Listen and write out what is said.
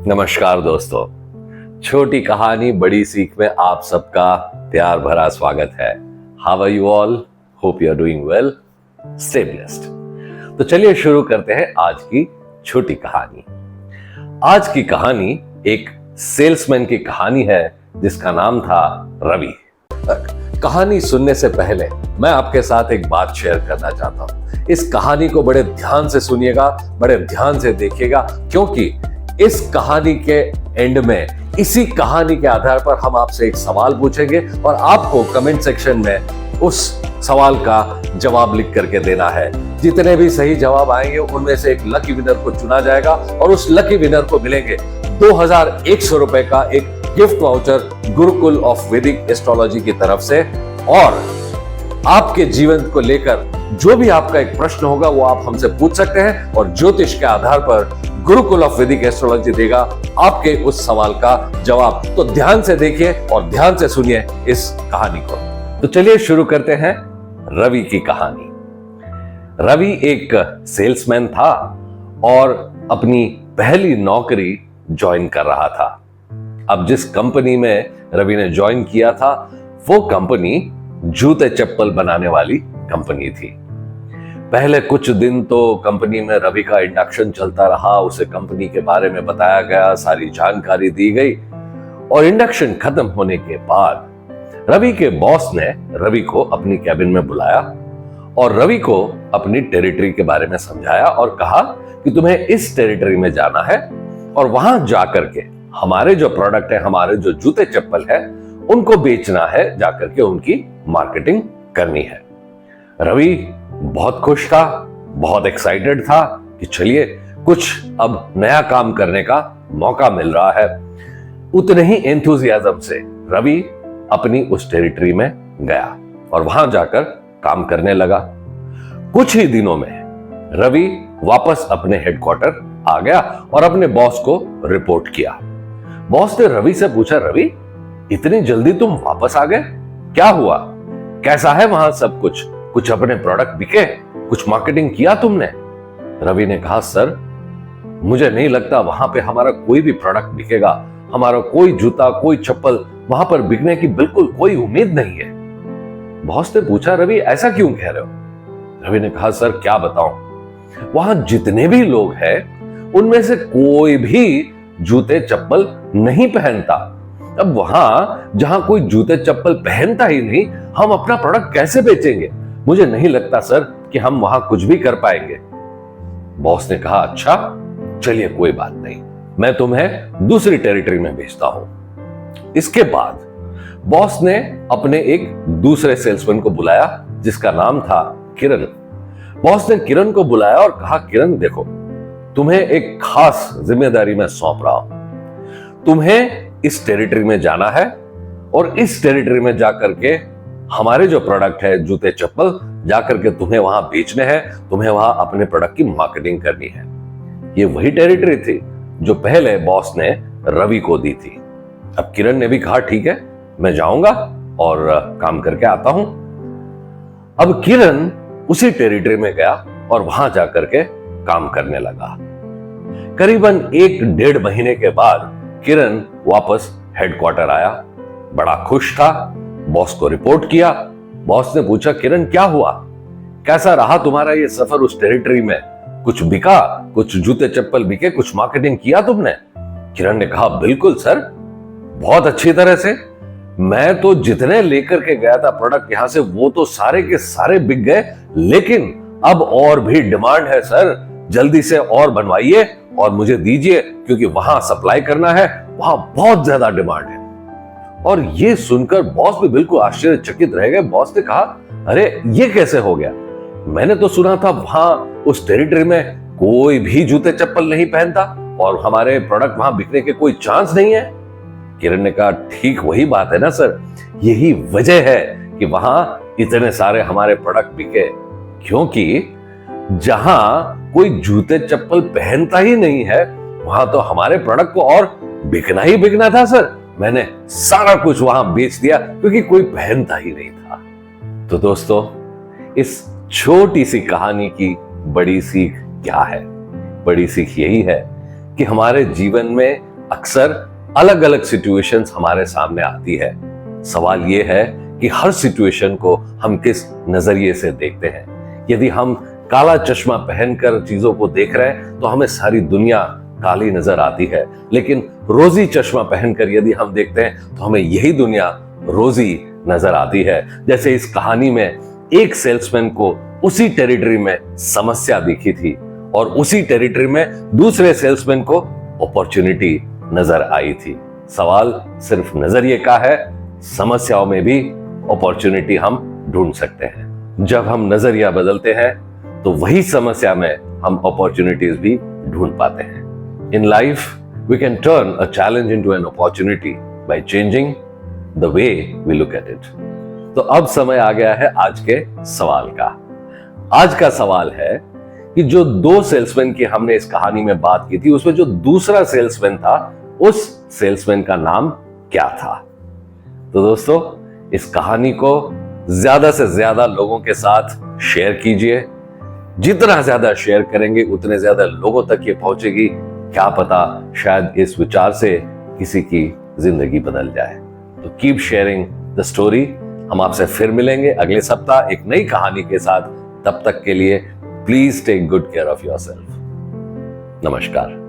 नमस्कार दोस्तों, छोटी कहानी बड़ी सीख में आप सबका प्यार भरा स्वागत है। How are you all? Hope you are doing well, stay blessed. तो चलिए शुरू करते हैं आज की छोटी कहानी। आज की कहानी एक सेल्समैन की कहानी है जिसका नाम था रवि। कहानी सुनने से पहले मैं आपके साथ एक बात शेयर करना चाहता हूं। इस कहानी को बड़े ध्यान से सुनिएगा, बड़े ध्यान से देखिएगा, क्योंकि इस कहानी के एंड में, इसी कहानी के आधार पर हम आपसे एक सवाल पूछेंगे और आपको कमेंट सेक्शन में उस सवाल का जवाब लिख करके देना है। जितने भी सही जवाब आएंगे उनमें से एक लकी विनर को चुना जाएगा और उस लकी विनर को मिलेंगे 2100 रुपए का एक गिफ्ट वाउचर गुरुकुल ऑफ वैदिक एस्ट्रोलॉजी की तरफ से। और आपके जीवन को लेकर जो भी आपका एक प्रश्न होगा वो आप हमसे पूछ सकते हैं और ज्योतिष के आधार पर गुरुकुल ऑफ वैदिक एस्ट्रोलॉजी देगा आपके उस सवाल का जवाब। तो ध्यान से देखिए और ध्यान से सुनिए इस कहानी को। तो चलिए शुरू करते हैं रवि की कहानी। रवि एक सेल्समैन था और अपनी पहली नौकरी ज्वाइन कर रहा था। अब जिस कंपनी में रवि ने ज्वाइन किया था वो कंपनी जूते चप्पल बनाने वाली कंपनी थी। पहले कुछ दिन तो कंपनी में रवि का इंडक्शन चलता रहा, उसे कंपनी के बारे में बताया गया, सारी जानकारी दी गई। और इंडक्शन खत्म होने के बाद रवि के बॉस ने रवि को अपनी कैबिन में बुलाया और रवि को अपनी टेरिटरी के बारे में समझाया और कहा कि तुम्हें इस टेरिटरी में जाना है और वहां जाकर के हमारे जो प्रोडक्ट है, हमारे जो जूते चप्पल है, उनको बेचना है, जाकर के उनकी मार्केटिंग करनी है। रवि बहुत खुश था, बहुत एक्साइटेड था कि चलिए कुछ अब नया काम करने का मौका मिल रहा है। उतने ही एंथुजियाज्म से रवि अपनी उस टेरिटरी में गया और वहां जाकर काम करने लगा। कुछ ही दिनों में रवि वापस अपने हेडक्वार्टर आ गया और अपने बॉस को रिपोर्ट किया। बॉस ने रवि से पूछा, रवि इतनी जल्दी तुम वापस आ गए, क्या हुआ? कैसा है वहां सब कुछ? कुछ अपने प्रोडक्ट बिके? कुछ मार्केटिंग किया तुमने? रवि ने कहा, सर मुझे नहीं लगता वहां पे हमारा कोई भी प्रोडक्ट बिकेगा। हमारा कोई जूता, कोई चप्पल वहां पर बिकने की बिल्कुल कोई उम्मीद नहीं है। बॉस ने पूछा, रवि ऐसा क्यों कह रहे हो? रवि ने कहा, सर क्या बताऊं, वहां जितने भी लोग हैं उनमें से कोई भी जूते चप्पल नहीं पहनता। अब वहां जहां कोई जूते चप्पल पहनता ही नहीं, हम अपना प्रोडक्ट कैसे बेचेंगे? मुझे नहीं लगता सर कि हम वहां कुछ भी कर पाएंगे। बॉस ने कहा, अच्छा चलिए कोई बात नहीं, मैं तुम्हें दूसरी टेरिटरी में भेजता हूं। इसके बाद बॉस ने अपने एक दूसरे सेल्समैन को बुलाया जिसका नाम था किरण। बॉस ने किरण को बुलाया और कहा, किरण देखो, तुम्हें एक खास जिम्मेदारी में सौंप रहा हूं। तुम्हें इस टेरिटरी में जाना है और इस टेरिटरी में जाकर के हमारे जो प्रोडक्ट है, जूते चप्पल, जाकर के तुम्हें वहां बेचने हैं, तुम्हें वहां अपने प्रोडक्ट की मार्केटिंग करनी है। ये वही टेरिटरी थी जो पहले बॉस ने रवि को दी थी। अब किरण ने भी कहा, ठीक है मैं जाऊंगा और काम करके आता हूं। अब किरण उसी टेरिटरी में गया और वहां जाकर के काम करने लगा। करीबन 1-1.5 महीने के बाद किरण वापस हेडक्वार्टर आया। बड़ा खुश था, बॉस को रिपोर्ट किया। बॉस ने पूछा, किरण क्या हुआ, कैसा रहा तुम्हारा ये सफर उस टेरिटरी में? कुछ बिका? कुछ जूते चप्पल बिके? कुछ मार्केटिंग किया तुमने? किरण ने कहा, बिल्कुल सर, बहुत अच्छी तरह से। मैं तो जितने लेकर के गया था प्रोडक्ट यहां से, वो तो सारे के सारे बिक गए, लेकिन अब और भी डिमांड है सर, जल्दी से और बनवाइए और मुझे दीजिए, क्योंकि वहां सप्लाई करना है, वहां बहुत ज्यादा डिमांड है। और ये सुनकर बॉस भी बिल्कुल आश्चर्यचकित रह गए। बॉस ने कहा, अरे ये कैसे हो गया? मैंने तो सुना था वहां उस टेरिटरी में कोई भी जूते चप्पल नहीं पहनता और हमारे प्रोडक्ट वहां बिकने के कोई चांस नहीं है। किरण ने कहा, ठीक वही बात है ना सर, यही वजह है कि वहां इतने सारे हमारे प्रोडक्ट बिके, क्योंकि जहां कोई जूते चप्पल पहनता ही नहीं है वहां तो हमारे प्रोडक्ट को और बिकना ही बिकना था सर। मैंने सारा कुछ वहां बेच दिया क्योंकि कोई पहनता ही नहीं था। तो दोस्तों, इस छोटी सी कहानी की बड़ी सीख क्या है? बड़ी सीख यही है कि हमारे जीवन में अक्सर अलग अलग सिचुएशंस हमारे सामने आती है। सवाल यह है कि हर सिचुएशन को हम किस नजरिए से देखते हैं। यदि हम काला चश्मा पहनकर चीजों को देख रहे हैं तो हमें सारी दुनिया काली नजर आती है, लेकिन रोजी चश्मा पहनकर यदि हम देखते हैं तो हमें यही दुनिया रोजी नजर आती है। जैसे इस कहानी में एक सेल्समैन को उसी टेरिटरी में समस्या दिखी थी और उसी टेरिटरी में दूसरे सेल्समैन को अपॉर्चुनिटी नजर आई थी। सवाल सिर्फ नजरिए का है, समस्याओं में भी अपॉर्चुनिटी हम ढूंढ सकते हैं। जब हम नजरिया बदलते हैं तो वही समस्या में हम अपॉर्चुनिटीज भी ढूंढ पाते हैं। In life we can turn a challenge into an opportunity by changing the way we look at it. तो अब समय आ गया है आज के सवाल का। आज का सवाल है कि जो दो सेल्समैन की हमने इस कहानी में बात की थी, उसमें जो दूसरा सेल्समैन था, उस सेल्समैन का नाम क्या था? तो दोस्तों, इस कहानी को ज्यादा से ज्यादा लोगों के साथ शेयर कीजिए। जितना ज्यादा शेयर करेंगे उतने ज्यादा लोगों तक ये पहुंचेगी। क्या पता शायद इस विचार से किसी की जिंदगी बदल जाए। तो कीप शेयरिंग द स्टोरी। हम आपसे फिर मिलेंगे अगले सप्ताह एक नई कहानी के साथ। तब तक के लिए please take good care of yourself. नमस्कार।